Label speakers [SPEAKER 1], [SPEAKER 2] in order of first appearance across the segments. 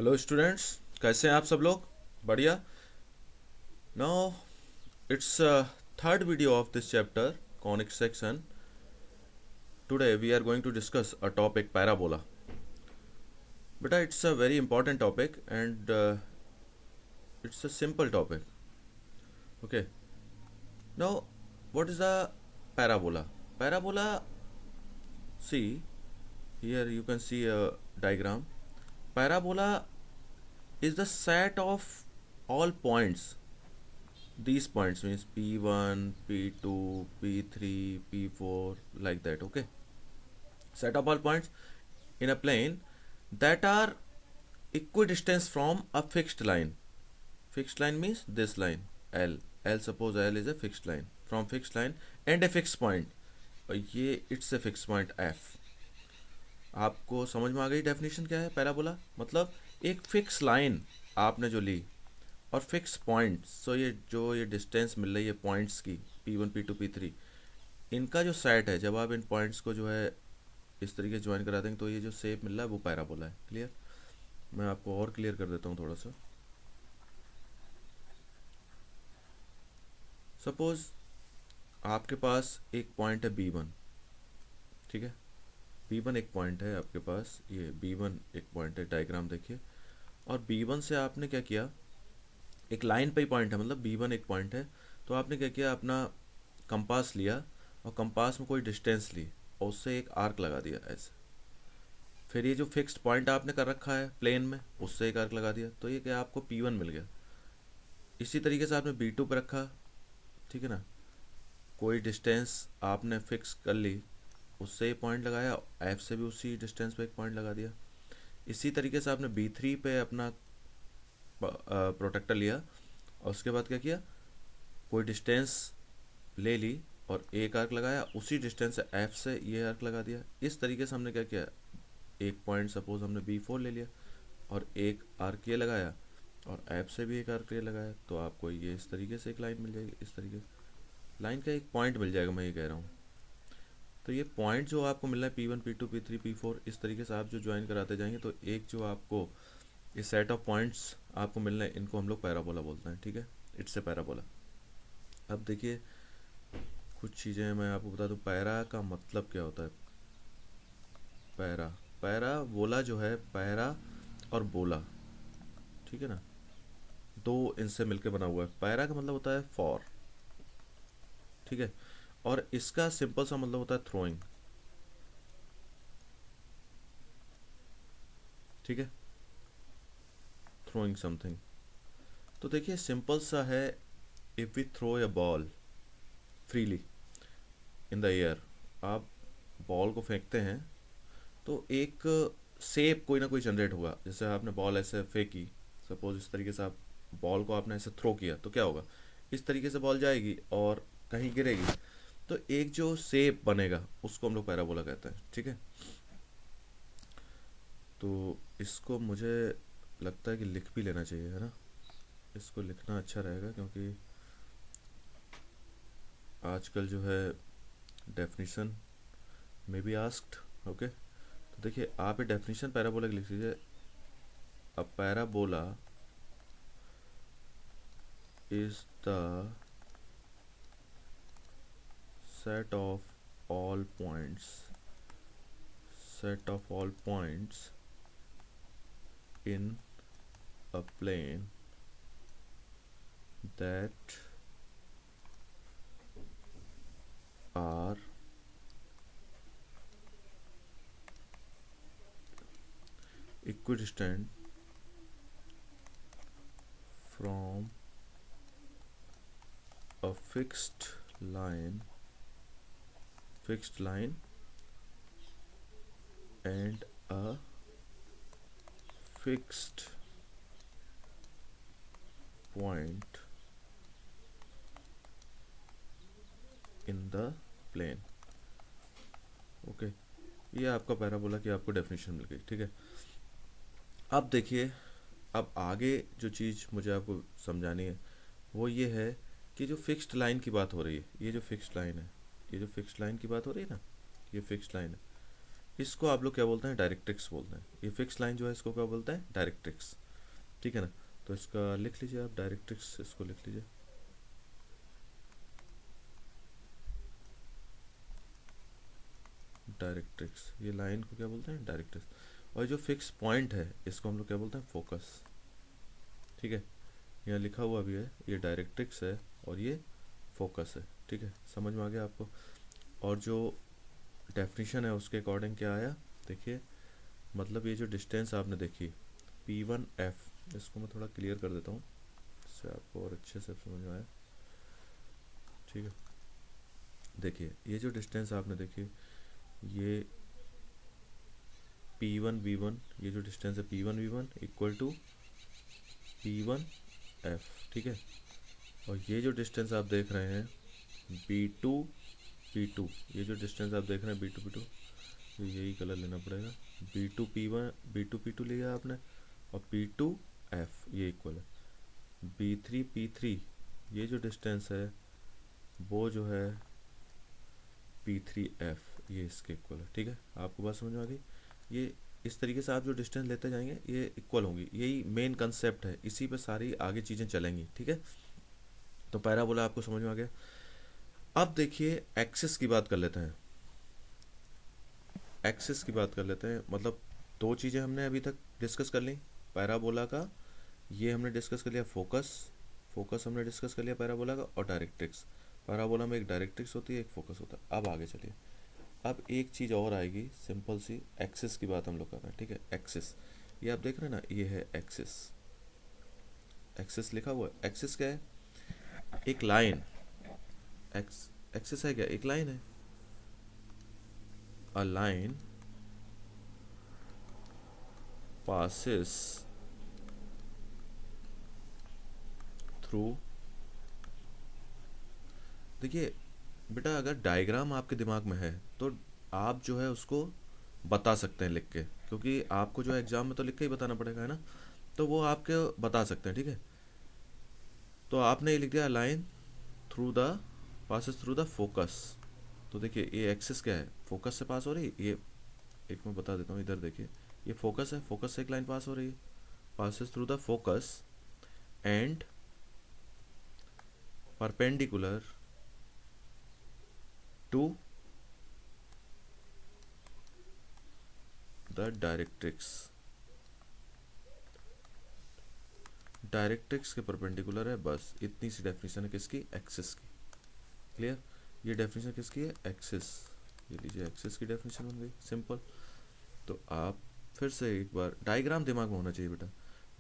[SPEAKER 1] Hello students, कैसे हैं आप सब लोग? बढ़िया। Now it's third video of this chapter conic section. Today we are going to discuss a topic parabola. बेटा, it's a very important topic and it's a simple topic. Okay. Now, what is a parabola? Parabola, see, here you can see a diagram. Parabola is the set of all points. These points means P1, P2, P3, P4, like that. Okay. Set of all points in a plane that are equidistant from a fixed line. Fixed line means this line L. Suppose L is a fixed line from fixed line and a fixed point. और ये it's a fix point F. आपको समझ में आ गई definition क्या है parabola? मतलब एक फिक्स लाइन आपने जो ली और फिक्स पॉइंट्स. सो ये डिस्टेंस मिल रही है पॉइंट्स की P1, P2, P3, इनका जो सेट है, जब आप इन पॉइंट्स को जो है इस तरीके ज्वाइन करा देंगे तो ये जो शेप मिल रहा है वो पैराबोला है. क्लियर? मैं आपको और क्लियर कर देता हूँ थोड़ा सा. सपोज आपके पास एक पॉइंट है B1. ठीक है, B1 एक पॉइंट है आपके पास. ये B1 एक पॉइंट है, डायग्राम देखिए. और B1 से आपने क्या किया, एक लाइन पे ही पॉइंट है, मतलब B1 एक पॉइंट है, तो आपने क्या किया, अपना कंपास लिया और कंपास में कोई डिस्टेंस ली और उससे एक आर्क लगा दिया ऐसे. फिर ये जो फिक्स्ड पॉइंट आपने कर रखा है प्लेन में, उससे एक आर्क लगा दिया, तो ये क्या आपको P1 मिल गया. इसी तरीके से आपने B2 पे रखा. ठीक है ना, कोई डिस्टेंस आपने फिक्स कर ली, उससे एक पॉइंट लगाया, F से भी उसी डिस्टेंस पे एक पॉइंट लगा दिया. इसी तरीके से आपने B3 पे अपना प्रोटेक्टर लिया और उसके बाद क्या किया, कोई डिस्टेंस ले ली और एक आर्क लगाया, उसी डिस्टेंस से F से ये आर्क लगा दिया. इस तरीके से हमने क्या किया, एक पॉइंट सपोज हमने B4 ले लिया और एक आर्क ये लगाया और F से भी एक आर्क ये लगाया, तो आपको ये इस तरीके से एक लाइन मिल जाएगी. इस तरीके से लाइन का एक पॉइंट मिल जाएगा, मैं ये कह रहा हूँ. तो ये पॉइंट जो आपको मिल रहा है P1, P2, P3, P4, इस तरीके से आप जो ज्वाइन कराते जाएंगे तो एक जो आपको ये सेट ऑफ पॉइंट्स आपको मिल रहे हैं, इनको हम लोग पैराबोला बोलते हैं. ठीक है, इट्स ए पैराबोला. अब देखिए कुछ चीज़ें मैं आपको बता दूं, पैरा का मतलब क्या होता है. पैरा पैरा बोला जो है, पैरा और बोला, ठीक है ना, दो इनसे मिलकर बना हुआ है. पैरा का मतलब होता है फॉर. ठीक है, और इसका सिंपल सा मतलब होता है थ्रोइंग. ठीक है, थ्रोइंग समथिंग. तो देखिए सिंपल सा है, if we throw a ball freely in the air, आप बॉल को फेंकते हैं तो एक शेप कोई ना कोई जनरेट होगा. जैसे आपने बॉल ऐसे फेंकी, सपोज इस तरीके से आप बॉल को आपने ऐसे थ्रो किया, तो क्या होगा, इस तरीके से बॉल जाएगी और कहीं गिरेगी, तो एक जो शेप बनेगा उसको हम लोग पैराबोला कहते हैं. ठीक है, तो इसको मुझे लगता है कि लिख भी लेना चाहिए, है ना. इसको लिखना अच्छा रहेगा क्योंकि आजकल जो है डेफिनेशन में बी आस्क्ड. ओके, तो देखिए आप ये डेफिनेशन पैराबोला की लिख लीजिए. अब parabola is the set of all points in a plane that are equidistant from a fixed line and a fixed point in the plane. Okay, ये आपका पैराबोला की आपको डेफिनेशन मिल गई. ठीक है, अब देखिए, अब आगे जो चीज़ मुझे आपको समझानी है वो ये है कि जो फिक्स्ड लाइन की बात हो रही है, ये जो फिक्स्ड लाइन है, ये जो फिक्स्ड लाइन की बात हो रही है ना, ये फिक्स्ड लाइन है. इसको आप लोग क्या बोलते हैं, डायरेक्ट्रिक्स बोलते हैं। ये फिक्स लाइन जो है इसको क्या बोलते हैं, डायरेक्ट्रिक्स। ठीक है ना। तो इसका लिख लीजिए आप, डायरेक्ट्रिक्स इसको लिख लीजिए। डायरेक्ट्रिक्स, ये लाइन को क्या बोलते हैं, डायरेक्ट्रिक्स। और जो फिक्स पॉइंट है इसको हम लोग क्या बोलते हैं, फोकस। ठीक है, यहाँ लिखा हुआ भी है, ये डायरेक्ट्रिक्स है और ये फोकस है। ठीक है, समझ में आ गया आपको। और जो डेफिनेशन है उसके अकॉर्डिंग क्या आया, देखिए, मतलब ये जो डिस्टेंस आपने देखी P1F, इसको मैं थोड़ा क्लियर कर देता हूँ, इससे आपको और अच्छे से समझ में आया। ठीक है, देखिए ये जो डिस्टेंस आपने देखी, ये P1V1, ये जो डिस्टेंस है P1V1 इक्वल टू P1F। ठीक है, और ये जो डिस्टेंस आप देख रहे हैं B2P2, ये जो डिस्टेंस आप देख रहे हैं B2P2, तो यही कलर लेना पड़ेगा। B2P1, B2P2 लिया आपने, और P2F ये इक्वल है B3P3, ये जो डिस्टेंस है वो जो है P3F, ये इसके इक्वल है। ठीक है, आपको बात समझ में आ गई। ये इस तरीके से आप जो डिस्टेंस लेते जाएंगे ये इक्वल होंगी, यही मेन कंसेप्ट है, इसी पे सारी आगे चीज़ें चलेंगी। ठीक है, तो पैराबोला आपको समझ में आ गया। अब देखिए एक्सिस की बात कर लेते हैं। एक्सिस की बात कर लेते हैं, मतलब दो चीज़ें हमने अभी तक डिस्कस कर ली। पैराबोला का ये हमने डिस्कस कर लिया, फोकस, फोकस हमने डिस्कस कर लिया पैराबोला का, और डायरेक्ट्रिक्स। पैराबोला में एक डायरेक्ट्रिक्स होती है, एक फोकस होता है। अब आगे चलिए, अब एक चीज़ और आएगी सिंपल सी, एक्सिस की बात हम लोग कर रहे हैं। ठीक है, एक्सिस, ये आप देख रहे हैं ना, ये है एक्सिस। एक्सिस लिखा हुआ है, एक्सिस क्या है, एक लाइन। एक्स एक्सिस है क्या, एक लाइन है। अ लाइन passes through, देखिए बेटा, अगर डायग्राम आपके दिमाग में है तो आप जो है उसको बता सकते हैं लिख के, क्योंकि आपको जो एग्जाम में तो लिख के ही बताना पड़ेगा, है ना, तो वो आपके बता सकते हैं। ठीक है, तो आपने ये लिख दिया, line through the, passes through the focus. तो देखिए ये एक्सिस क्या है, फोकस से पास हो रही है। ये एक मैं बता देता हूँ, इधर देखिए, ये फोकस है, फोकस से एक लाइन पास हो रही है, passes through the focus and perpendicular to the directrix. Directrix के परपेंडिकुलर है, बस इतनी सी डेफिनेशन है किसकी, एक्सिस की। क्लियर, ये डेफिनेशन किसकी है, एक्सिस। ये लीजिए एक्सिस की डेफिनेशन बन गई, सिंपल। तो आप फिर से एक बार, डायग्राम दिमाग में होना चाहिए बेटा।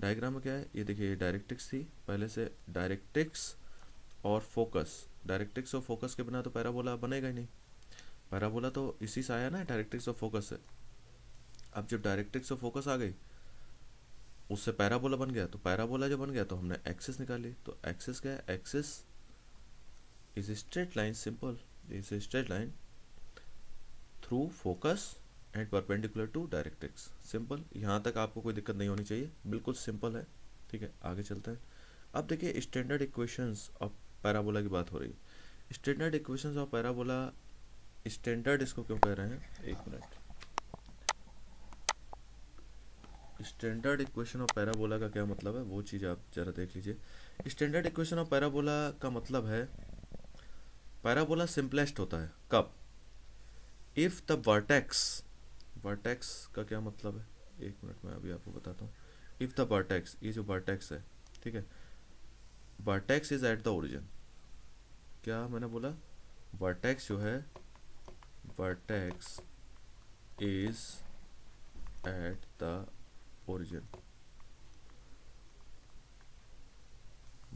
[SPEAKER 1] डायग्राम में क्या है, ये देखिए, ये डायरेक्ट्रिक्स थी पहले से, डायरेक्ट्रिक्स और फोकस। डायरेक्ट्रिक्स और फोकस के बिना तो पैराबोला बनेगा ही नहीं। पैराबोला तो इसी से आया ना, डायरेक्ट्रिक्स और फोकस से। अब जब डायरेक्ट्रिक्स और फोकस आ गई, उससे पैराबोला बन गया, तो पैराबोला जो बन गया तो हमने एक्सिस निकाली। तो एक्सिस क्या है, axis is straight line, simple, is straight line through focus and perpendicular to directrix. Simple, यहाँ तक आपको कोई दिक्कत नहीं होनी चाहिए, बिल्कुल सिंपल है। ठीक है, आगे चलते हैं। अब देखिए स्टैंडर्ड इक्वेशंस ऑफ पैराबोला की बात हो रही है। Standard equations of parabola, standard इसको क्यों कह रहे हैं, एक minute. Standard equation of parabola का क्या मतलब है, वो चीज़ आप जरा देख लीजिए। स्टैंडर्ड इक्वेशन ऑफ पैराबोला का मतलब है, पैराबोला सिंपलेस्ट होता है कब, इफ द वर्टेक्स, वर्टेक्स का क्या मतलब है, एक मिनट में अभी आपको बताता हूँ। इफ द वर्टेक्स, ये जो वर्टेक्स है, ठीक है, vertex is at the origin. क्या मैंने बोला, वर्टेक्स जो है, vertex is at the origin,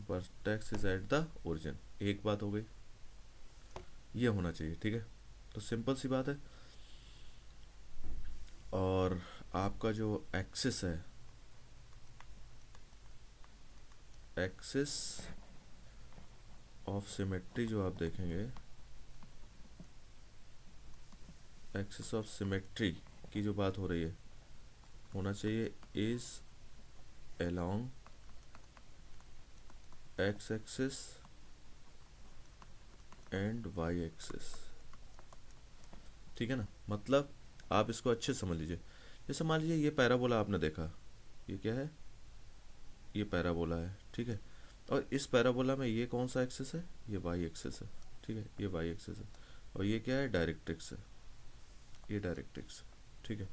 [SPEAKER 1] vertex is at the origin, एक बात हो गई, ये होना चाहिए। ठीक है, तो सिंपल सी बात है। और आपका जो एक्सिस है, एक्सिस ऑफ सिमेट्री जो आप देखेंगे, एक्सिस ऑफ सिमेट्री की जो बात हो रही है, होना चाहिए is along x axis and y axis. ठीक है ना, मतलब आप इसको अच्छे से समझ लीजिए। जैसे मान लीजिए ये पैराबोला आपने देखा, ये क्या है, ये पैराबोला है, ठीक है। और इस पैराबोला में ये कौन सा एक्सिस है, ये वाई एक्सिस है, ठीक है, ये वाई एक्सिस है। और ये क्या है, डायरेक्ट्रिक्स है, ये डायरेक्ट्रिक्स, ठीक है।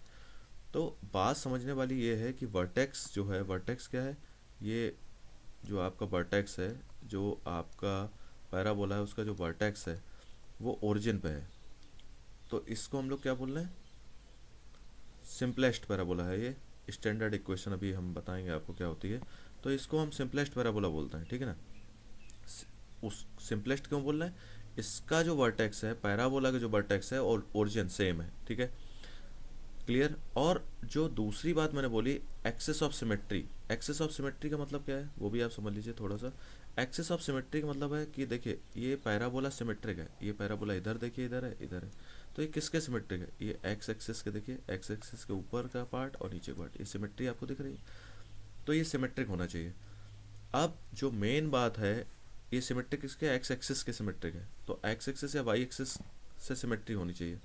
[SPEAKER 1] तो बात समझने वाली ये है कि वर्टेक्स जो है, वर्टेक्स क्या है, ये जो आपका वर्टेक्स है, जो आपका पैराबोला है, उसका जो वर्टेक्स है वो ओरिजिन पे है। तो इसको हम लोग क्या बोल रहे हैं, सिंपलेस्ट पैराबोला है ये। स्टैंडर्ड इक्वेशन अभी हम बताएंगे आपको क्या होती है। तो इसको हम सिंपलेस्ट पैराबोला बोलते हैं, ठीक है ना। उस सिंपलेस्ट क्यों बोल रहे हैं, इसका जो वर्टेक्स है, पैराबोला का जो वर्टेक्स है और ओरिजिन सेम है, ठीक है, क्लियर। और जो दूसरी बात मैंने बोली, axis of symmetry, axis of symmetry का मतलब क्या है वो भी आप समझ लीजिए थोड़ा सा। एक्सेस ऑफ सिमेट्री का मतलब है कि देखिए ये पैराबोला सिमेट्रिक है, ये पैराबोला इधर देखिए, इधर है, इधर है। तो ये किसके सिमेट्रिक है, ये एक्स एक्सिस के, देखिए एक्स एक्सिस के ऊपर का पार्ट और नीचे का पार्ट, ये सिमेट्री आपको दिख रही है। तो ये सिमेट्रिक होना चाहिए। अब जो मेन बात है, ये सिमेट्रिक किसके, एक्स एक्सिस के सिमेट्रिक है, तो एक्स एक्सिस या वाई एक्सिस से सिमेट्री होनी चाहिए।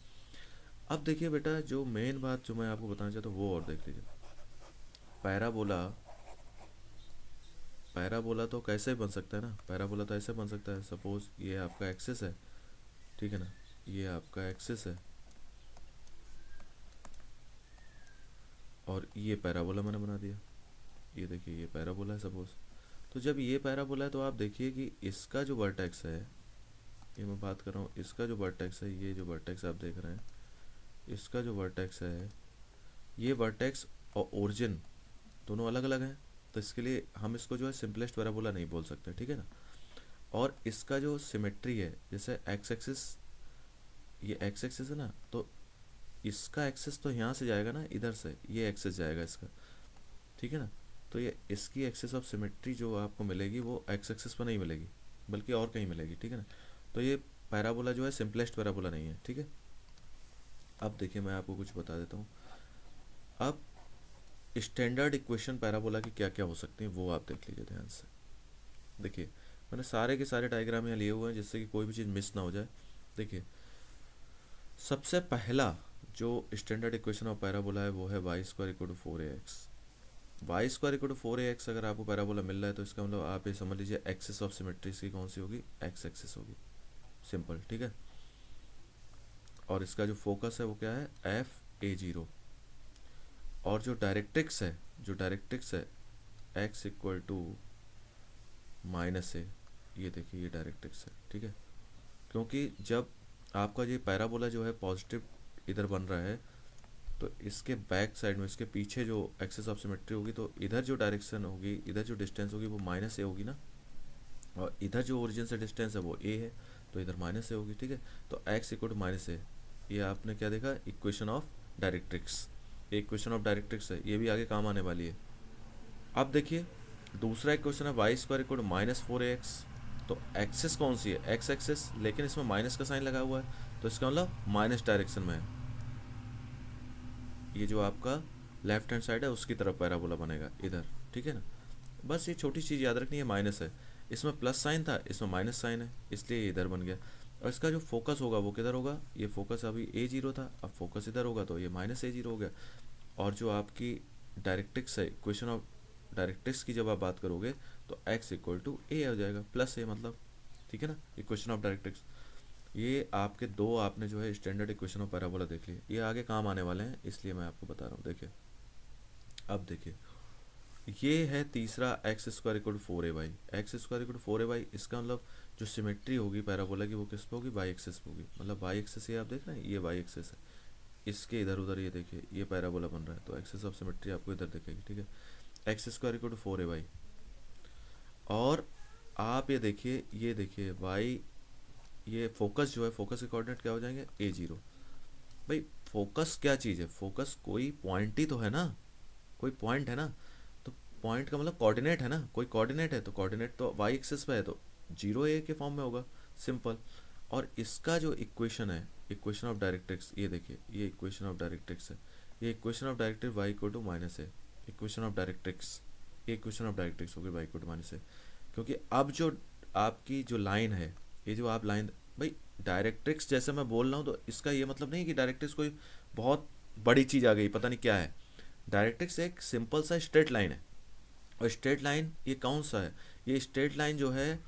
[SPEAKER 1] अब देखिए बेटा, जो मेन बात जो मैं आपको बताना चाहता हूँ वो और देख लीजिए। पैराबोला, पैराबोला तो कैसे बन सकता है ना, पैराबोला तो ऐसे बन सकता है, सपोज ये आपका एक्सिस है, ठीक है ना, ये आपका एक्सिस है और ये पैराबोला मैंने बना दिया। ये देखिए ये पैराबोला है सपोज। तो जब ये पैराबोला है तो आप देखिए कि इसका जो वर्टेक्स है, ये मैं बात कर रहा हूँ, इसका जो वर्टेक्स है, ये जो वर्टेक्स आप देख रहे हैं, इसका जो वर्टेक्स है, ये वर्टेक्स और ओरिजिन दोनों अलग अलग हैं। तो इसके लिए हम इसको जो है सिंपलेस्ट पैराबोला नहीं बोल सकते, ठीक है ना। और इसका जो सिमेट्री है, जैसे एक्स एक्सिस, ये एक्स एक्सिस है ना, तो इसका एक्सिस तो यहाँ से जाएगा ना, इधर से ये एक्सिस जाएगा इसका, ठीक है ना। तो ये इसकी एक्सिस ऑफ सिमेट्री जो आपको मिलेगी वो एक्स एक्सिस पर नहीं मिलेगी, बल्कि और कहीं मिलेगी, ठीक है ना। तो ये पैराबोला जो है सिंपलेस्ट पैराबोला नहीं है, ठीक है। अब देखिए मैं आपको कुछ बता देता हूँ। अब स्टैंडर्ड इक्वेशन पैराबोला की क्या क्या हो सकती हैं वो आप देख लीजिए ध्यान से। देखिए मैंने सारे के सारे डायग्राम यहाँ लिए हुए हैं जिससे कि कोई भी चीज़ मिस ना हो जाए। देखिए सबसे पहला जो स्टैंडर्ड इक्वेशन ऑफ पैराबोला है वो है y square equal to 4ax। Y square equal to 4ax अगर आपको पैराबोला मिल रहा है तो इसका मतलब आप ये समझ लीजिए एक्सिस ऑफ सिमेट्री इसकी कौन सी होगी, एक्स एक्सिस होगी, सिंपल, ठीक है। और इसका जो फोकस है वो क्या है, F(a)0। और जो डायरेक्ट्रिक्स है, जो डायरेक्ट्रिक्स है x इक्वल टू -a, ये देखिए ये डायरेक्ट्रिक्स है, ठीक है। क्योंकि जब आपका ये पैराबोला जो है पॉजिटिव इधर बन रहा है तो इसके बैक साइड में, इसके पीछे जो एक्सिस ऑफ सिमेट्री होगी, तो इधर जो डायरेक्शन होगी, इधर जो डिस्टेंस होगी वो -a होगी ना, और इधर जो ओरिजिन से डिस्टेंस है वो a है, तो इधर -a होगी, ठीक है। तो x इक्वल टू -a, ये आपने क्या देखा, equation of directrix, equation of directrix है, ये भी आगे काम आने वाली है। अब देखिए दूसरा इक्वेशन है y square equal to -4ax। तो एक्सिस कौन सी है, एक्स एक्सिस, लेकिन इसमें माइनस का साइन लगा हुआ है, तो इसका मतलब माइनस डायरेक्शन में है, ये जो आपका लेफ्ट हैंड साइड है उसकी तरफ पैराबोला बनेगा इधर, ठीक है ना। बस ये छोटी चीज़ याद रखनी है, माइनस है, इसमें प्लस साइन था, इसमें माइनस साइन है, इसलिए ये इधर बन गया। और इसका जो फोकस होगा वो किधर होगा, ये फोकस अभी a0 था, अब फोकस इधर होगा तो ये -a0 हो गया। और जो आपकी डायरेक्ट्रिक्स है, इक्वेशन ऑफ डायरेक्ट्रिक्स की जब आप बात करोगे तो x इक्वल टू a हो जाएगा, प्लस a मतलब, ठीक है ना, इक्वेशन ऑफ डायरेक्ट्रिक्स। ये आपके दो आपने जो है स्टैंडर्ड इक्वेशन ऑफ पैराबोला देख लिए, ये आगे काम आने वाले हैं इसलिए मैं आपको बता रहा हूँ। देखिए अब देखिए ये है तीसरा x square equal to 4ay, x square equal to 4ay, इसका मतलब जो सिमेट्री होगी पैराबोला की वो किस पे होगी, वाई एक्सिस पे होगी। मतलब वाई एक्सिस ये आप देख रहे हैं, ये वाई एक्सिस है, इसके इधर उधर ये देखिए ये पैराबोला बन रहा है, तो एक्सिस ऑफ सिमेट्री आपको इधर दिखेगी, ठीक है। X square equal to 4ay, और आप ये देखिए, ये देखिए वाई, ये फोकस जो है, फोकस के कोऑर्डिनेट क्या हो जाएंगे, a0। भाई फोकस क्या चीज़ है, फोकस कोई पॉइंट ही तो है ना, कोई पॉइंट है ना, तो पॉइंट का मतलब कोऑर्डिनेट है ना, कोई कोऑर्डिनेट है, तो कोऑर्डिनेट तो वाई एक्सिस पे है तो 0a के फॉर्म में होगा, सिंपल। और इसका जो इक्वेशन है, इक्वेशन ऑफ डायरेक्ट्रिक्स, ये देखिए ये इक्वेशन ऑफ डायरेक्ट्रिक्स है, ये equation of directrix y equal to -a, equation of directrix, ये इक्वेशन ऑफ डायरेक्ट्रिक्स होगी वाई इक्वल टू -a। क्योंकि अब जो आपकी जो लाइन है, ये जो आप लाइन, भाई डायरेक्ट्रिक्स जैसे मैं बोल रहा हूँ तो इसका ये मतलब नहीं कि डायरेक्ट्रिक्स कोई बहुत बड़ी चीज़ आ गई, पता नहीं क्या है। डायरेक्ट्रिक्स एक सिंपल सा स्ट्रेट लाइन है, और स्ट्रेट लाइन ये कौन सा है, ये स्ट्रेट लाइन जो है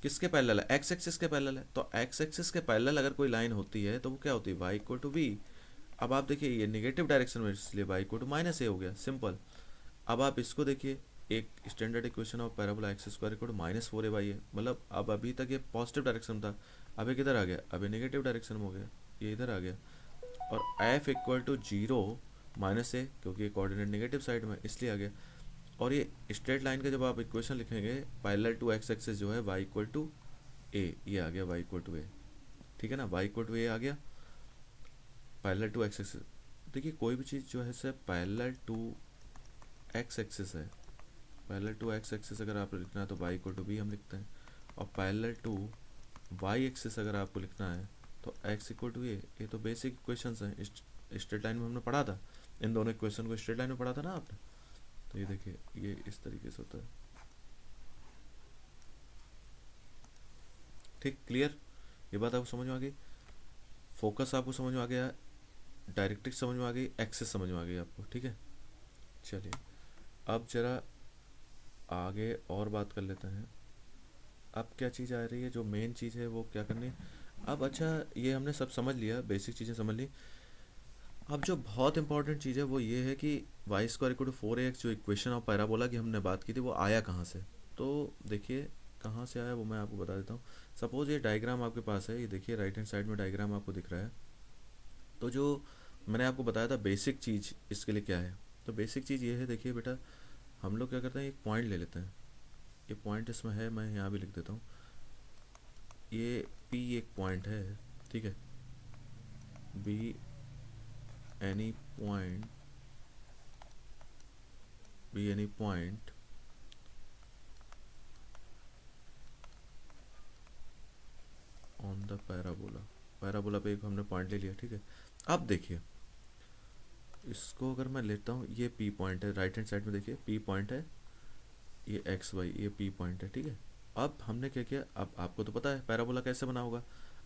[SPEAKER 1] किसके पैरेलल है, एक्स एक्सिस के पैरेलल है। तो एक्स एक्सिस के पैरेलल अगर कोई लाइन होती है तो वो क्या होती है, वाई इक्वल टू वी। अब आप देखिए ये नेगेटिव डायरेक्शन में, इसलिए y equal to minus a हो गया, सिंपल। अब आप इसको देखिए, एक standard equation of parabola x square equal to minus four a y है, मतलब अब अभी तक ये पॉजिटिव डायरेक्शन था, अब ये किधर आ गया, अब ये नेगेटिव डायरेक्शन में हो गया, ये इधर आ गया। और F equal to zero minus A, क्योंकि ये कोऑर्डिनेट नेगेटिव साइड में इसलिए आ गया। और ये स्ट्रेट लाइन का जब आप इक्वेशन लिखेंगे पैरेलल टू एक्स एक्सिस जो है वाई इक्वल टू ए, ये आ गया वाई इक्वल टू ए, ठीक है ना, वाई इक्वल टू ए आ गया पैरेलल टू एक्स एक्सिस। देखिए कोई भी चीज़ जो है sir parallel to x axis है, पैरेलल टू एक्स एक्सिस अगर आपको लिखना है तो वाई इक्वल टू बी हम लिखते हैं, और पैरेलल टू वाई एक्सिस अगर आपको लिखना है तो एक्स इक्वल टू ये तो बेसिक इक्वेशंस हैं, स्ट्रेट लाइन में हमने पढ़ा था, इन दोनों इक्वेशन को स्ट्रेट लाइन में पढ़ा था ना आपने। तो ये देखिए ये इस तरीके से होता है, ठीक, क्लियर, ये बात आपको समझ में आ गई, फोकस आपको समझ में आ गया, डायरेक्ट्रिक्स समझ में आ गई, एक्सेस समझ में आ गई आपको, ठीक है। चलिए अब जरा आगे और बात कर लेते हैं। अब क्या चीज़ आ रही है, जो मेन चीज़ है वो क्या करनी है अब। अच्छा ये हमने सब समझ लिया, बेसिक चीज़ें समझ ली। अब जो बहुत इंपॉर्टेंट चीज़ है वो ये है कि y square equal to four x, जो इक्वेशन ऑफ पैराबोला की हमने बात की थी, वो आया कहाँ से। तो देखिए कहाँ से आया वो मैं आपको बता देता हूँ। सपोज़ ये डायग्राम आपके पास है, ये देखिए राइट हैंड साइड में डायग्राम आपको दिख रहा है। तो जो मैंने आपको बताया था बेसिक चीज़ इसके लिए क्या है, तो बेसिक चीज़ ये है, देखिए बेटा हम लोग क्या करते हैं, एक पॉइंट ले लेते हैं, ये पॉइंट इसमें है, मैं यहाँ भी लिख देता हूँ, ये पी एक पॉइंट है, ठीक है, be any point, be any point on the parabola, parabola पे एक हमने पॉइंट ले लिया, ठीक है। अब देखिए इसको अगर मैं लेता हूँ, ये पी पॉइंट है, राइट हैंड साइड में देखिए पी पॉइंट है, ये एक्स वाई ये पी पॉइंट है, ठीक है। अब हमने क्या किया, अब आपको तो पता है पैराबोला कैसे बना होगा,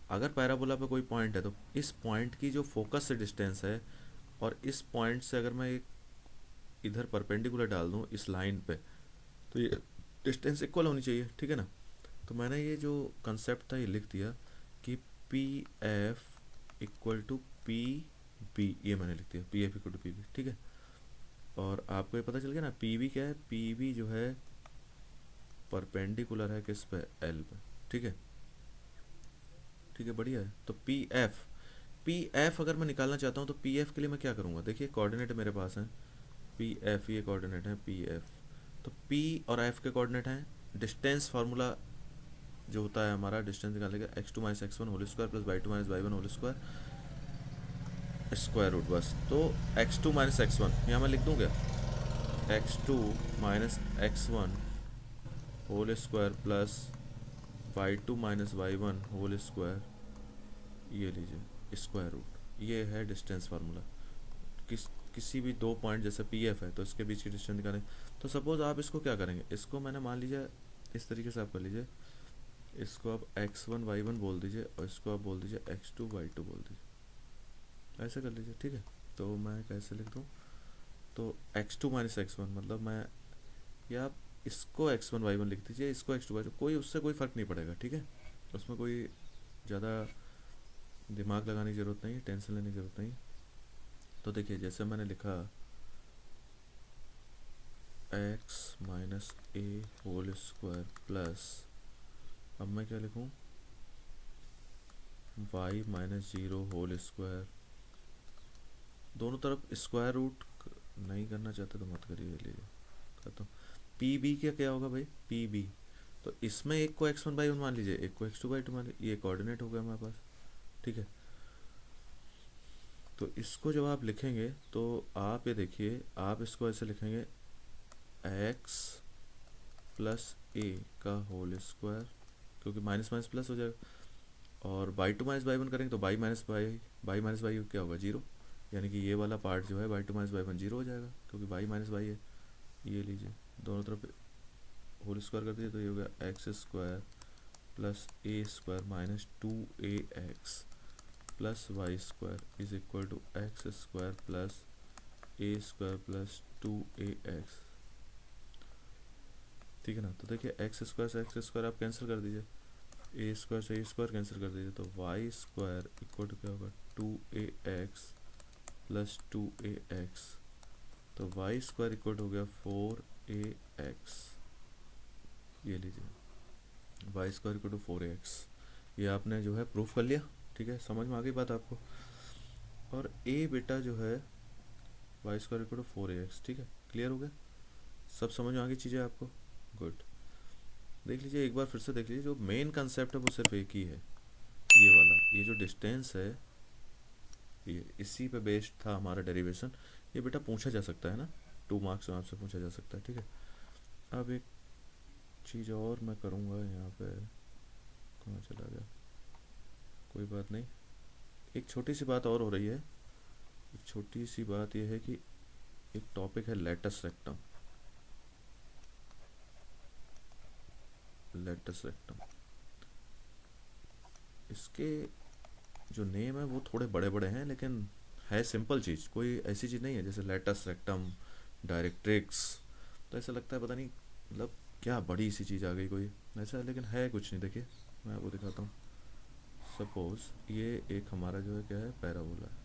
[SPEAKER 1] अगर पैराबोला पे कोई पॉइंट है तो इस पॉइंट की जो फोकस से डिस्टेंस है, और इस पॉइंट से अगर मैं एक इधर परपेंडिकुलर डाल दूँ इस लाइन पे, तो ये डिस्टेंस इक्वल होनी चाहिए, ठीक है ना। तो मैंने ये जो कंसेप्ट था ये लिख दिया कि P F equal to P B, ये मैंने लिख दिया P F equal to P B, ठीक है। और आपको ये पता चल गया ना पी बी क्या है, पी बी जो है परपेंडिकुलर है किस पे, एल पे, ठीक है, ठीक है, बढ़िया है। तो पी एफ अगर मैं निकालना चाहता हूँ तो पी एफ के लिए मैं क्या करूँगा, देखिए कोऑर्डिनेट मेरे पास हैं, पी एफ ये कोऑर्डिनेट है पी एफ, तो पी और एफ के कोऑर्डिनेट हैं, डिस्टेंस फार्मूला जो होता है हमारा, डिस्टेंस निकालेगा x two minus x one whole square plus y two minus y one whole square square root, बस। तो x two minus x one यहाँ मैं लिख दूँ क्या, x two minus x one whole square plus y two minus y one whole square, ये लीजिए square root, ये है डिस्टेंस फार्मूला। किसी भी दो पॉइंट जैसे पी एफ है तो इसके बीच की डिस्टेंस निकालें। तो सपोज आप इसको क्या करेंगे, इसको मैंने मान लीजिए इस तरीके से आप कर लीजिए, इसको आप एक्स वन वाई वन बोल दीजिए और इसको आप बोल दीजिए एक्स टू वाई टू बोल दीजिए, ऐसे कर लीजिए, ठीक है। तो मैं कैसे लिख दूँ, तो x two minus x one मतलब मैं, या आप इसको एक्स वन वाई वन लिख दीजिए, इसको एक्स टू वाई टू, कोई उससे कोई फ़र्क नहीं पड़ेगा, ठीक है। उसमें कोई ज़्यादा दिमाग लगाने की ज़रूरत नहीं है, टेंशन लेने की ज़रूरत नहीं। तो देखिए जैसे मैंने लिखा x minus a whole square plus, अब मैं क्या लिखूँ, y minus zero whole square, दोनों तरफ स्क्वायर रूट नहीं करना चाहते तो मत करिए, लीजिए करता हूँ। पी बी क्या क्या होगा भाई, पी बी, तो इसमें एक को एक्स वन बाई वन मान लीजिए, एक को एक्स टू बाई टू मान लीजिए, ये कोऑर्डिनेट हो गया हमारे पास, ठीक है। तो इसको जब आप लिखेंगे तो आप ये देखिए, आप इसको ऐसे लिखेंगे एक्स प्लस ए का होल स्क्वायर, क्योंकि माइनस माइनस प्लस हो जाएगा, और by two minus by one करेंगे तो बाई माइनस बाई क्या होगा, जीरो, यानी कि ये वाला पार्ट जो है by two minus by one zero हो जाएगा, क्योंकि बाई माइनस बाई है। ये लीजिए दोनों तरफ होल स्क्वायर कर दीजिए, तो ये हो गया x square plus a square minus two a x plus y square is equal to x square plus a square plus 2ax, ठीक है ना। तो देखिए एक्स स्क्वायर से एक्स स्क्वायर आप कैंसिल कर दीजिए, ए स्क्वायर से ए स्क्वायर कैंसिल कर दीजिए, तो वाई स्क्वायर इक्वल टू क्या होगा 2ax प्लस 2ax, तो वाई स्क्वायर इक्वल हो गया 4ax, ये लीजिए Y square equal to 4ax। ये आपने जो है प्रूफ कर लिया, ठीक है, समझ में आ गई बात आपको। और ए बेटा जो है y square equal to 4ax, ठीक है, क्लियर हो गया, सब समझ में आ गई चीज़ें आपको, गुड। देख लीजिए एक बार फिर से देख लीजिए, जो मेन कंसेप्ट है वो सिर्फ एक ही है, ये वाला, ये जो डिस्टेंस है ये इसी पे बेस्ड था हमारा डेरिवेशन। ये बेटा पूछा जा सकता है ना, 2 मार्क्स में आपसे पूछा जा सकता है, ठीक है। अब एक चीज़ और मैं करूँगा यहाँ पे, कहाँ चला गया, कोई बात नहीं, एक छोटी सी बात और हो रही है। एक छोटी सी बात यह है कि एक टॉपिक है लेटस रेक्टम, लेटस रेक्टम, इसके जो नेम है वो थोड़े बड़े बड़े हैं, लेकिन है सिंपल चीज़, कोई ऐसी चीज़ नहीं है जैसे लेटस रेक्टम, डायरेक्ट्रिक्स, तो ऐसा लगता है पता नहीं मतलब क्या बड़ी सी चीज़ आ गई कोई, ऐसा, लेकिन है कुछ नहीं। देखिए मैं आपको दिखाता हूँ, सपोज ये एक हमारा जो है क्या है पैराबोला है,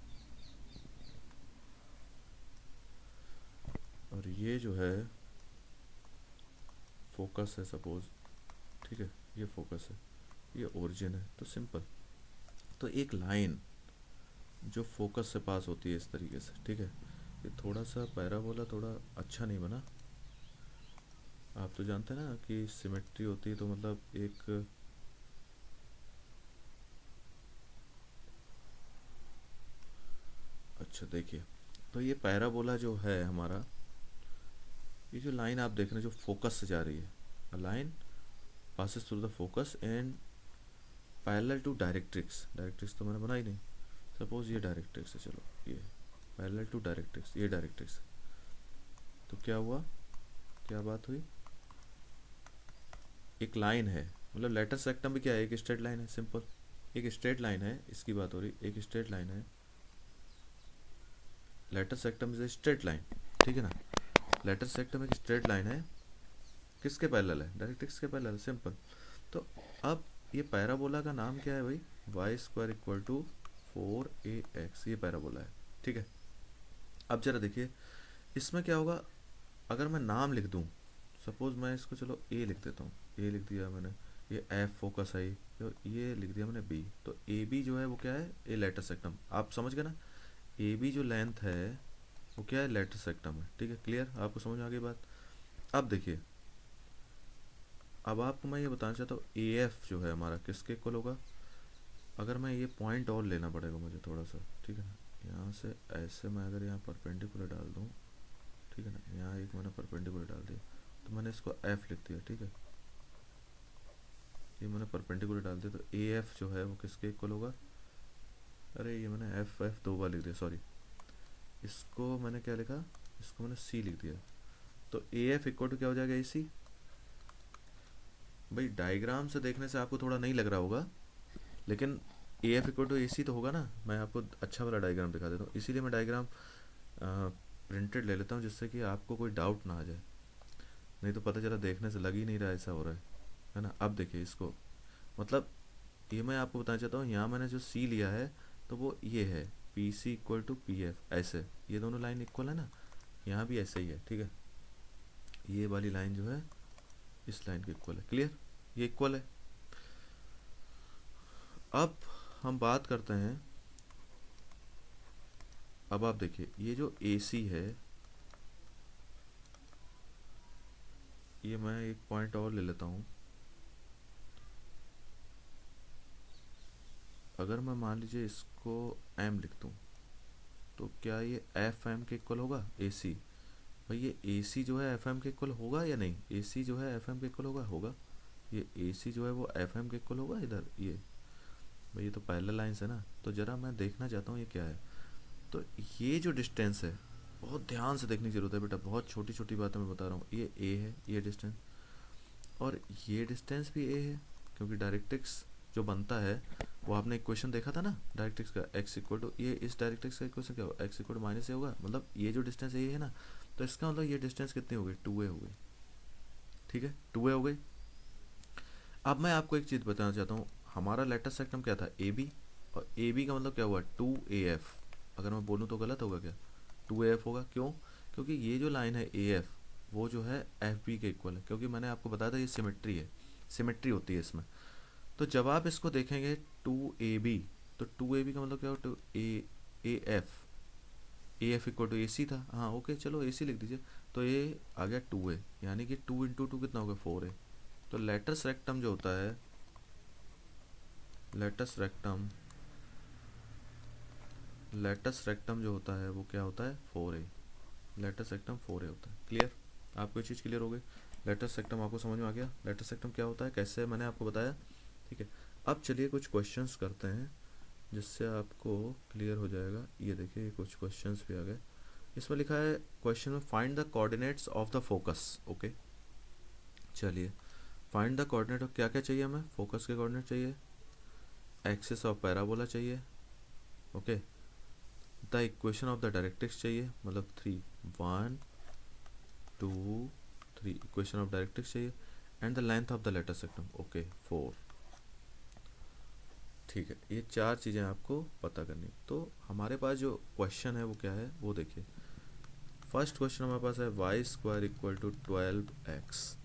[SPEAKER 1] और ये जो है फोकस है सपोज, ठीक है, ये फोकस है, ये ओरिजिन है, तो सिंपल। तो एक लाइन जो फोकस से पास होती है इस तरीके से, ठीक है, ये थोड़ा सा पैराबोला थोड़ा अच्छा नहीं बना, आप तो जानते हैं ना कि सिमेट्री होती है, तो मतलब एक अच्छा देखिए, तो ये पैराबोला जो है हमारा, ये जो लाइन आप देख रहे हैं जो फोकस से जा रही है, a line passes through the focus and parallel to directrix, directrix तो मैंने बनाई नहीं, सपोज ये डायरेक्ट्रिक्स है, चलो ये पैरेलल टू डायरेक्ट्रिक्स, ये डायरेक्ट्रिक्स, तो क्या हुआ, क्या बात हुई, एक लाइन है, मतलब लेटर सेक्टम भी क्या है, एक स्ट्रेट लाइन है, सिंपल, एक स्ट्रेट लाइन है, इसकी बात हो रही, एक स्ट्रेट लाइन है, letter सेक्टम is a straight line, ठीक है ना, लेटर सेक्टम एक स्ट्रेट लाइन है, किसके पैरेलल है, डायरेक्ट्रिक्स के पैरेलल, सिंपल। तो अब ये पैराबोला का नाम क्या है भाई, Y square equal to 4ax, ये पैराबोला है, ठीक है। अब जरा देखिए इसमें क्या होगा, अगर मैं नाम लिख दूं, सपोज मैं इसको चलो ए लिख देता हूँ, ए लिख दिया मैंने, ये एफ फोकस है, और ये लिख दिया मैंने बी, तो ए बी जो है वो क्या है, ए लेटर सेक्टम, आप समझ गए ना, ए बी जो लेंथ है वो क्या है, लेटर सेक्टम है, ठीक है, क्लियर, आपको समझ में आ गई बात। अब देखिए, अब आपको मैं ये बताना चाहता हूँ ए एफ जो है हमारा किसके इक्वल होगा, अगर मैं ये पॉइंट और लेना पड़ेगा मुझे थोड़ा सा, ठीक है ना, यहाँ से ऐसे मैं अगर यहाँ परपेंडिकुलर डाल दूँ, ठीक है ना, यहाँ एक मैंने परपेंडिकुलर डाल दिया, तो मैंने इसको एफ लिख दिया, ठीक है, ये मैंने परपेंडिकुलर डाल दिया, तो ए एफ जो है वो किसके इक्वल होगा, अरे ये मैंने एफ एफ 2 बार लिख दिया, सॉरी, इसको मैंने क्या लिखा, इसको मैंने सी लिख दिया, तो ए एफ इक्वल टू क्या हो जाएगा, ए सी। भाई डायग्राम से देखने से आपको थोड़ा नहीं लग रहा होगा, लेकिन ए एफ इक्वल टू ए सी तो होगा ना, मैं आपको अच्छा वाला डायग्राम दिखा देता हूँ, इसीलिए मैं डायग्राम प्रिंटेड ले लेता हूँ, जिससे कि आपको कोई डाउट ना आ जाए, नहीं तो पता चला देखने से लग ही नहीं रहा ऐसा हो रहा है ना। अब देखिए इसको, मतलब ये मैं आपको बताना चाहता हूँ, यहाँ मैंने जो सी लिया है तो वो ये है P C equal to P F, ऐसे ये दोनों लाइन इक्वल है ना, यहाँ भी ऐसे ही है, ठीक है, ये वाली लाइन जो है इस लाइन के इक्वल है, क्लियर, ये इक्वल है। अब हम बात करते हैं, अब आप देखिए ये जो ए सी है, ये मैं एक पॉइंट और ले लेता हूँ, अगर मैं मान लीजिए इसको एम लिख दूँ, तो क्या ये एफ एम के इक्वल होगा, ए सी, भाई ये ए सी जो है एफ एम के इक्वल होगा या नहीं, ए सी जो है एफ एम के इक्वल होगा, होगा, ये ए सी जो है वो एफ एम के इक्वल होगा, इधर ये भाई ये तो पैरेलल लाइंस है ना, तो ज़रा मैं देखना चाहता हूँ ये क्या है, तो ये जो डिस्टेंस है बहुत ध्यान से देखने की ज़रूरत है बेटा, बहुत छोटी छोटी बातें मैं बता रहा हूँ, ये ए है, ये डिस्टेंस, और ये डिस्टेंस भी ए है, क्योंकि डायरेक्ट्रिक्स जो बनता है वो आपने इक्वेशन देखा था ना डायरेक्ट्रिक्स का, एक्स इक्वल टू, ये इस डायरेक्ट्रिक्स का इक्वेशन क्या होगा, एक्स इक्वल टू माइनस ए होगा, मतलब ये जो डिस्टेंस है ये है ना, तो इसका मतलब ये डिस्टेंस कितनी हो गई, 2a हो गई, ठीक है 2a हो गई। अब मैं आपको एक चीज़ बताना चाहता हूँ, हमारा लेटेस्ट सेक्टम क्या था, ए बी, और ए बी का मतलब क्या हुआ 2af, अगर मैं बोलूँ तो गलत होगा क्या, 2af होगा, क्यों, क्योंकि ये जो लाइन है AF वो जो है FB के इक्वल है, क्योंकि मैंने आपको बताया था ये सिमेट्री है, सिमेट्री होती है इसमें। तो जब आप इसको देखेंगे 2AB, तो 2AB का मतलब क्या हो, two a AF equal to AC था, हाँ ओके चलो AC लिख दीजिए, तो ये आ गया 2a, यानी कि 2 इंटू टू कितना हो गया 4a। तो लेटस रेक्टम जो होता है, लेटस रेक्टम, लेटस रेक्टम जो होता है वो क्या होता है 4a, लेटस रेक्टम 4a होता है। क्लियर, आपको ये चीज़ क्लियर हो गई, लेटस रेक्टम आपको समझ में आ गया, लेटस रेक्टम क्या होता है, कैसे मैंने आपको बताया, ठीक है। अब चलिए कुछ क्वेश्चंस करते हैं जिससे आपको क्लियर हो जाएगा। ये देखिए कुछ क्वेश्चंस भी आ गए, इसमें लिखा है क्वेश्चन में find the coordinates of the focus, okay. चलिए फाइंड द कोऑर्डिनेट, क्या क्या चाहिए हमें, फोकस के कोऑर्डिनेट चाहिए, एक्सिस ऑफ पैराबोला चाहिए, okay, the equation of the directrix चाहिए, मतलब 3 1 2 3 इक्वेशन ऑफ डायरेक्ट्रिक्स चाहिए, and the length of the latus rectum, okay 4, ठीक है। ये चार चीज़ें आपको पता करनी। तो हमारे पास जो क्वेश्चन है वो क्या है वो देखिए, फर्स्ट क्वेश्चन हमारे पास है y square equal to 12x।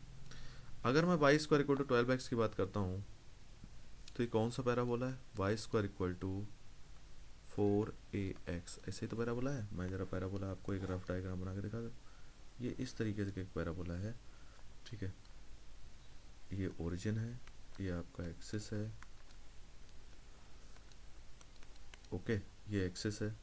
[SPEAKER 1] अगर मैं Y square equal to 12x की बात करता हूँ तो ये कौन सा पैराबोला है, y square equal to 4ax, ऐसे ही तो पैराबोला है। मैं ज़रा पैराबोला आपको एक रफ डायग्राम बना के दिखा दूँ, ये इस तरीके से एक पैराबोला है, ठीक है। ये ओरिजिन है, ये आपका एक्सिस है, ओके, ये एक्सिस है।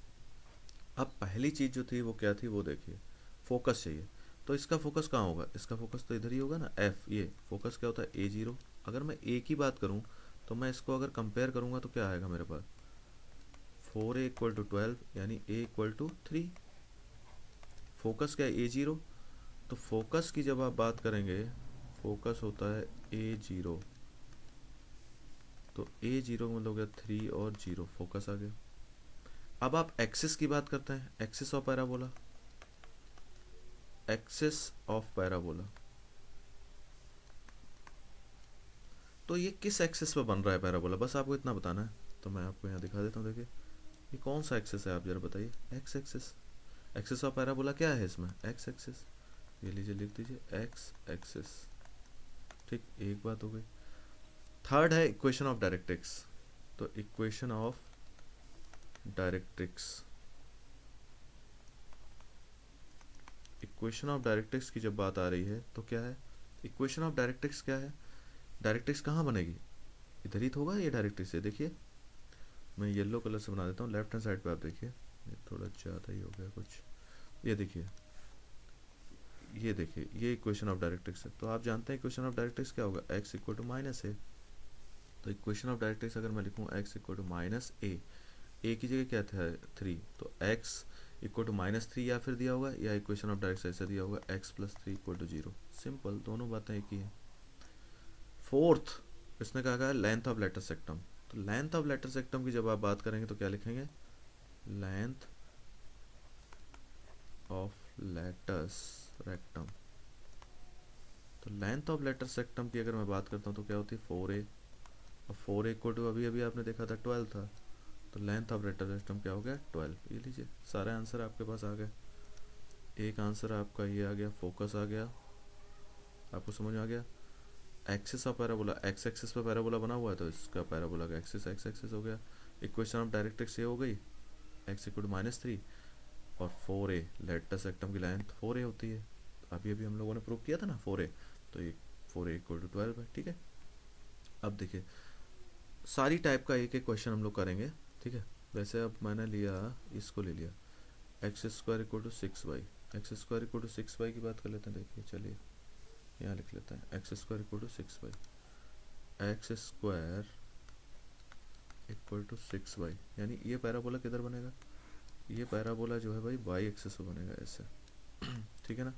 [SPEAKER 1] अब पहली चीज़ जो थी वो क्या थी वो देखिए, फोकस चाहिए। तो इसका फोकस कहाँ होगा, इसका फोकस तो इधर ही होगा ना, एफ, ये फोकस क्या होता है A0। अगर मैं ए की बात करूँ तो मैं इसको अगर कंपेयर करूँगा तो क्या आएगा मेरे पास, 4a इक्वल टू 12, यानी a इक्वल टू 3। फोकस क्या है A0, तो फोकस की जब आप बात करेंगे, फोकस होता है A0, तो A0 मतलब हो गया 3 और 0, फोकस आ गया। अब आप एक्सिस की बात करते हैं, axis of parabola, axis of parabola, तो ये किस एक्सिस पे बन रहा है पैराबोला, बस आपको इतना बताना है। तो मैं आपको यहाँ दिखा देता हूँ, देखिए ये कौन सा एक्सिस है, आप जरा बताइए, x axis. Axis of parabola क्या है इसमें, एक्स एक्सिस, ये लीजिए लिख दीजिए एक्स एक्सिस, ठीक, एक बात हो गई। थर्ड है इक्वेशन ऑफ डायरेक्ट्रिक्स, तो equation of directrix, equation of directrix की जब बात आ रही है तो क्या है, इक्वेशन ऑफ डायरेक्ट्रिक्स क्या है, डायरेक्ट्रिक्स कहाँ बनेगी, इधर ही तो होगा ये डायरेक्ट्रिक्स है। देखिए मैं येलो कलर से बना देता हूँ, लेफ्ट हैंड साइड पे आप देखिए, ये थोड़ा ज़्यादा ही हो गया कुछ, ये देखिए, ये देखिए ये इक्वेशन ऑफ डायरेक्ट्रिक्स है। तो आप जानते हैं इक्वेशन ऑफ डायरेक्ट्रिक्स क्या होगा, एक्स इक्वल टू माइनस ए। तो इक्वेशन ऑफ डायरेक्ट्रिक्स अगर मैं लिखूँ एक्स इक्वल टू माइनस ए की जगह क्या था 3, तो एक्स इक्वल टू -3 या फिर दिया होगा, या इक्वेशन ऑफ डायरेक्ट्रिक्स ऐसा दिया होगा x plus 3 equal to 0, simple, दोनों बातें एक ही हैं। फोर्थ इसने कहा है लेंथ ऑफ लेटर सेक्टम, तो लेंथ ऑफ लेटर सेक्टम की जब आप बात करेंगे तो क्या लिखेंगे, लेंथ ऑफ लेटस रेक्टम। तो लेंथ ऑफ लेटर सेक्टम की अगर मैं बात करता हूँ तो क्या होती है 4a, और 4a इक्वल टू अभी अभी आपने देखा था 12 था, तो लेंथ ऑफ लेटर सेक्टम क्या हो गया 12। ये लीजिए सारे आंसर आपके पास आ गए। एक आंसर आपका ये आ गया, फोकस आ गया, आपको समझ में आ गया। Axis of parabola, x axis पे पैराबोला बना हुआ है तो इसका पैराबोला का एक्सिस एक्स एक्सिस हो गया। इक्वेशन ऑफ डायरेक्ट्रिक्स ये हो गई, एक्स इक्वल टू -3, और 4a लेटर सेक्टम की लेंथ 4a होती है, अभी अभी हम लोगों ने प्रूव किया था ना 4a, तो ये 4a इक्वल टू 12 है, ठीक है। अब देखिए सारी टाइप का एक एक क्वेश्चन हम लोग करेंगे, ठीक है। वैसे अब मैंने लिया, इसको ले लिया x square equal to 6y, x square equal to 6y की बात कर लेते हैं। देखिए चलिए यहाँ लिख लेते हैं x square equal to 6y, x square equal to 6y, यानी ये पैराबोला किधर बनेगा, ये पैराबोला जो है भाई वाई एक्सिस पे बनेगा ऐसे, ठीक है ना।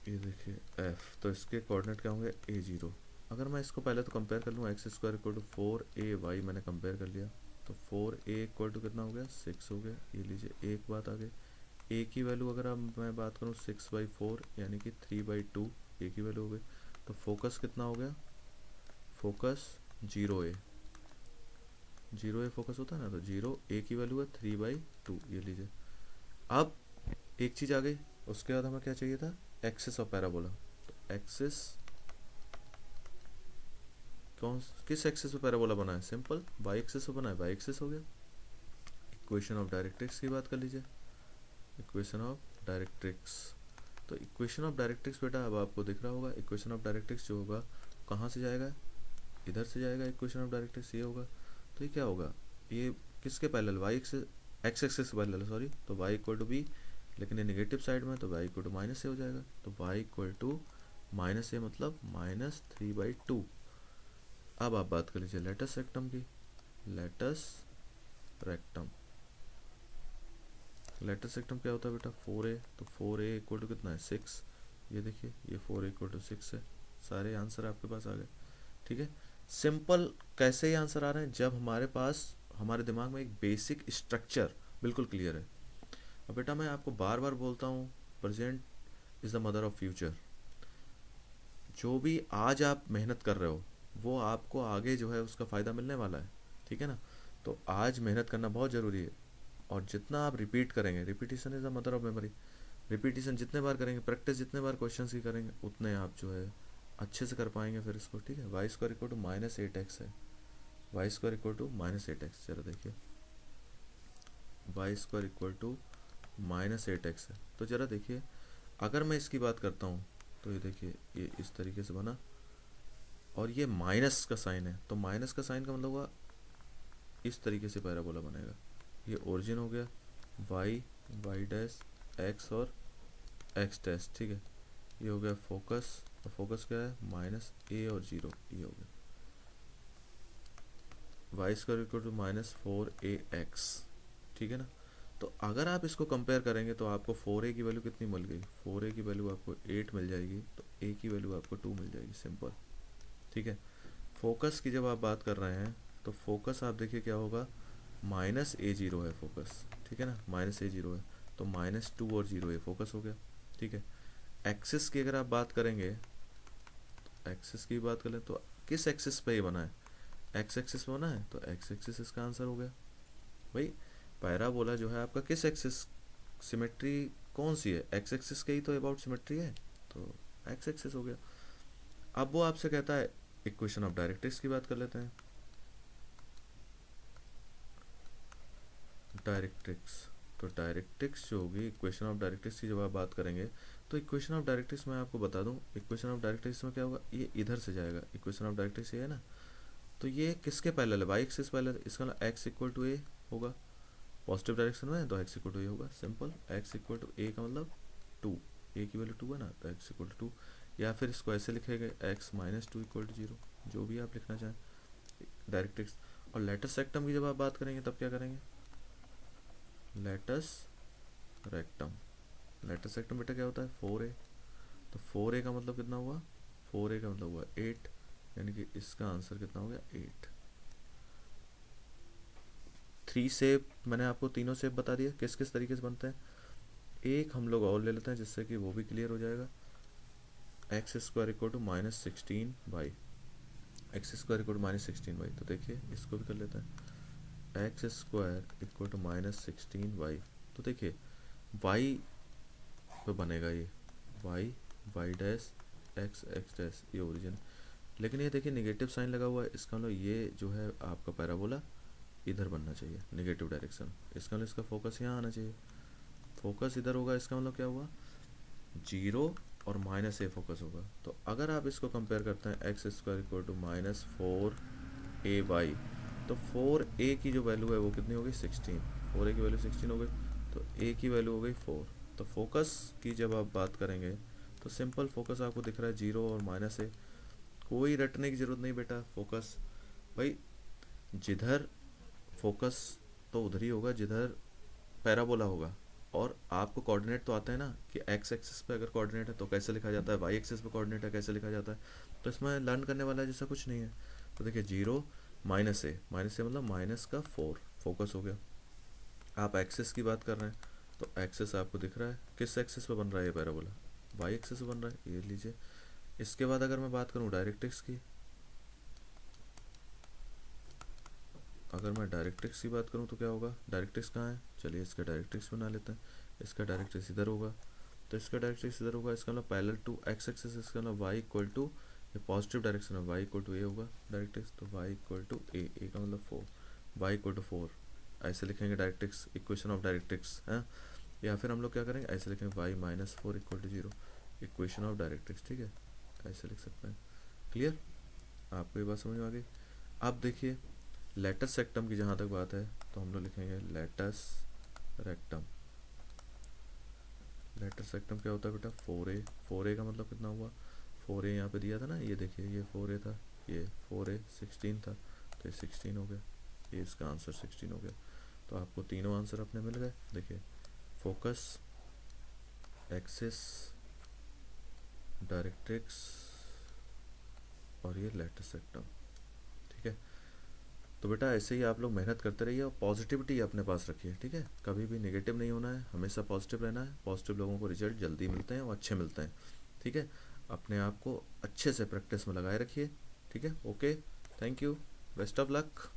[SPEAKER 1] ये देखिए एफ, तो इसके कोऑर्डिनेट क्या होंगे a0। अगर मैं इसको पहले तो कंपेयर कर लूँ, x square equal to 4ay, मैंने कंपेयर कर लिया तो 4a इक्वल टू कितना हो गया 6 हो गया। ये लीजिए एक बात आ गई, ए की वैल्यू अगर अब मैं बात करूँ 6/4 यानी कि 3/2 ए की वैल्यू हो गई। तो फोकस कितना हो गया, फोकस 0a, 0a फोकस होता है ना, तो 0a की वैल्यू है 3/2। ये लीजिए अब एक चीज़ आ गई, उसके बाद हमें क्या चाहिए था, एक्सिस ऑफ पैराबोला। तो एक्सिस कौन, किस एक्सिस पे पैराबोला बना है, सिंपल वाई एक्सिस पे बना है, वाई एक्सिस हो गया। इक्वेशन ऑफ डायरेक्ट्रिक्स की बात कर लीजिए, इक्वेशन ऑफ डायरेक्ट्रिक्स। तो इक्वेशन ऑफ डायरेक्ट्रिक्स बेटा अब आपको दिख रहा होगा, इक्वेशन ऑफ डायरेक्ट्रिक्स जो होगा कहाँ से जाएगा, इधर से जाएगा। इक्वेशन ऑफ डायरेक्ट्रिक्स ये होगा, तो ये क्या होगा, ये किसके parallel, y axis, x axis के पैरेलल सॉरी, तो वाई इक्वल टू बी, लेकिन ये नेगेटिव साइड में तो y equal to minus a हो जाएगा। तो y equal to minus a मतलब -3/2। अब आप बात कर लीजिए लेटस रेक्टम की, लेटस रेक्टम, लेटस रेक्टम क्या होता है बेटा 4a, तो 4a इक्वल टू कितना है 6। ये देखिए ये 4a इक्वल टू 6 है। सारे आंसर आपके पास आ गए, ठीक है। सिंपल कैसे ही आंसर आ रहे हैं, जब हमारे पास हमारे दिमाग में एक बेसिक स्ट्रक्चर बिल्कुल क्लियर है। अब बेटा मैं आपको बार बार बोलता हूँ, present is the mother of future. जो भी आज आप मेहनत कर रहे हो वो आपको आगे जो है उसका फ़ायदा मिलने वाला है, ठीक है ना। तो आज मेहनत करना बहुत ज़रूरी है, और जितना आप रिपीट करेंगे, repetition is the mother of memory, repetition जितने बार करेंगे, प्रैक्टिस जितने बार क्वेश्चंस की करेंगे, उतने आप जो है अच्छे से कर पाएंगे फिर इसको, ठीक है। Y square equal to -8x है, y square equal to -8x, चलो देखिए Y square equal to -8x है। तो ज़रा देखिए अगर मैं इसकी बात करता हूँ तो ये देखिए ये इस तरीके से बना, और ये माइनस का साइन है, तो माइनस का साइन का मतलब हुआ इस तरीके से पैराबोला बनेगा। ये ओरिजिन हो गया, वाई, वाई डैश, एक्स और एक्स डैश, ठीक है। ये हो गया फोकस, और फोकस क्या है -a और 0, ये हो गया Y square equal to -4ax, ठीक है ना। तो अगर आप इसको कंपेयर करेंगे तो आपको 4a की वैल्यू कितनी मिल गई, 4a की वैल्यू आपको 8 मिल जाएगी, तो a की वैल्यू आपको 2 मिल जाएगी, सिंपल, ठीक है। फोकस की जब आप बात कर रहे हैं तो फोकस आप देखिए क्या होगा, -a0 है फोकस, ठीक है ना, -a0 है, तो -2 और 0 ये फोकस हो गया, ठीक है। एक्सिस की अगर आप बात करेंगे, एक्सिस की बात करें तो किस एक्सिस पे ये बना है, एक्स एक्सिस पे बना है, तो एक्स एक्सिस इसका आंसर हो गया। भाई पैराबोला जो है आपका किस एक्सिस, सिमेट्री कौन सी है, एक्स एक्सिस के ही तो अबाउट सिमेट्री है, तो एक्स एक्सिस हो गया। अब वो आपसे कहता है इक्वेशन ऑफ डायरेक्ट्रिक्स की बात कर लेते हैं, डायरेक्ट्रिक्स। तो डायरेक्ट्रिक्स जो होगी, इक्वेशन ऑफ डायरेक्ट्रिक्स की जब आप बात करेंगे, तो इक्वेशन ऑफ डायरेक्ट्रिक्स मैं आपको बता दूं, इक्वेशन ऑफ डायरेक्ट्रिक्स में क्या होगा, ये इधर से जाएगा, इक्वेशन ऑफ डायरेक्ट्रिक्स ये है ना, तो ये किसके पैरेलल है, वाई एक्सिस पैरेलल, इसका मतलब एक्स इक्वल टू ए होगा, पॉजिटिव डायरेक्शन में तो एक्स इक्वल टू ए होगा, सिंपल, एक्स इक्वल टू ए का मतलब 2, ए की वैल्यू 2 है ना, तो एक्स इक्वल टू 2, या फिर इसको ऐसे लिखेंगे एक्स -2 इक्वल टू 0, जो भी आप लिखना चाहें, डायरेक्ट्रिक्स। और लेटस रेक्टम की जब आप बात करेंगे तब क्या करेंगे, लेटस रेक्टम, लेटस रेक्टम बेटा क्या होता है 4a, तो 4a का मतलब कितना हुआ, 4a का मतलब हुआ 8, यानी कि इसका आंसर कितना हो गया 8। 3 शेप मैंने आपको तीनों शेप बता दिया किस किस तरीके से बनते हैं, एक हम लोग और ले लेते हैं जिससे कि वो भी क्लियर हो जाएगा। X square equal to -16 x square equal to -16 तो देखिए इसको भी कर लेते हैं, एक्स स्क्वायर इक्वल टू -16 तो देखिए वाई पे बनेगा ये, y, y dash, x, x dash, ये ओरिजिन, लेकिन ये देखिए नेगेटिव साइन लगा हुआ है, इसका मतलब ये जो है आपका पैराबोला इधर बनना चाहिए, नेगेटिव डायरेक्शन, इसका मतलब इसका फोकस यहाँ आना चाहिए, फोकस इधर होगा, इसका मतलब क्या हुआ 0 और -a फोकस होगा। तो अगर आप इसको कंपेयर करते हैं x square equal to -4ay, तो 4a की जो वैल्यू है वो कितनी हो गई 16, 4a की वैल्यू 16 हो गई, तो a की वैल्यू हो गई 4। तो फोकस की जब आप बात करेंगे तो सिंपल फोकस आपको दिख रहा है 0 और -a, कोई रटने की ज़रूरत नहीं बेटा, फोकस भाई जिधर फोकस तो उधर ही होगा जिधर पैराबोला होगा, और आपको कोऑर्डिनेट तो आता है ना कि एक्स एक्सिस पे अगर कोऑर्डिनेट है तो कैसे लिखा जाता है, वाई एक्सिस पे कोऑर्डिनेट है कैसे लिखा जाता है। तो इसमें लर्न करने वाला जैसा कुछ नहीं है। तो देखिए 0 -a, माइनस ए मतलब माइनस का 4, फोकस हो गया। आप एक्सिस की बात कर रहे हैं तो एक्सिस आपको दिख रहा है, किस एक्सिस पे बन रहा है ये पैराबोला, वाई एक्सिस पे बन रहा है, ये लीजिए। इसके बाद अगर मैं बात करूँ डायरेक्ट्रिक्स की, अगर मैं डायरेक्ट्रिक्स की बात करूँ तो क्या होगा, डायरेक्ट्रिक्स कहाँ है, चलिए इसका डायरेक्ट्रिक्स बना लेते हैं। इसका डायरेक्ट्रिक्स इधर होगा, तो इसका डायरेक्ट्रिक्स इधर होगा, इसका मतलब पैरेलल टू एक्स एक्सिस, इसका मतलब वाई इक्वल टू, ये पॉजिटिव डायरेक्शन है, वाई इक्वल टू ए होगा डायरेक्ट्रिक्स, तो वाई इक्वल टू ए का मतलब 4, वाई इक्वल टू 4, ऐसे लिखेंगे डायरेक्ट्रिक्स, इक्वेशन ऑफ डायरेक्ट्रिक्स है। या फिर हम लोग क्या करेंगे, ऐसे लिखेंगे y -4 equal to 0, equation of directrix, ठीक है, ऐसे लिख सकते हैं। क्लियर, आपको ये बात समझ में आ गई। अब देखिए लेटस रेक्टम की जहाँ तक बात है तो हम लोग लिखेंगे लेटस रेक्टम। लेटस रेक्टम क्या होता है बेटा, 4a, 4a का मतलब कितना हुआ, 4a यहाँ पे दिया था ना, ये देखिए ये 4a था, ये 4a 16 था, तो ये 16 हो गया, ये इसका आंसर 16 हो गया। तो आपको तीनों आंसर अपने मिल गए। देखिए फोकस, एक्सिस, डायरेक्ट्रिक्स और ये लेटस रेक्टम, ठीक है। तो बेटा ऐसे ही आप लोग मेहनत करते रहिए और पॉजिटिविटी अपने पास रखिए, ठीक है, कभी भी नेगेटिव नहीं होना है, हमेशा पॉजिटिव रहना है। पॉजिटिव लोगों को रिजल्ट जल्दी मिलते हैं और अच्छे मिलते हैं, ठीक है। अपने आप को अच्छे से प्रैक्टिस में लगाए रखिए, ठीक है। Okay, thank you, best of luck.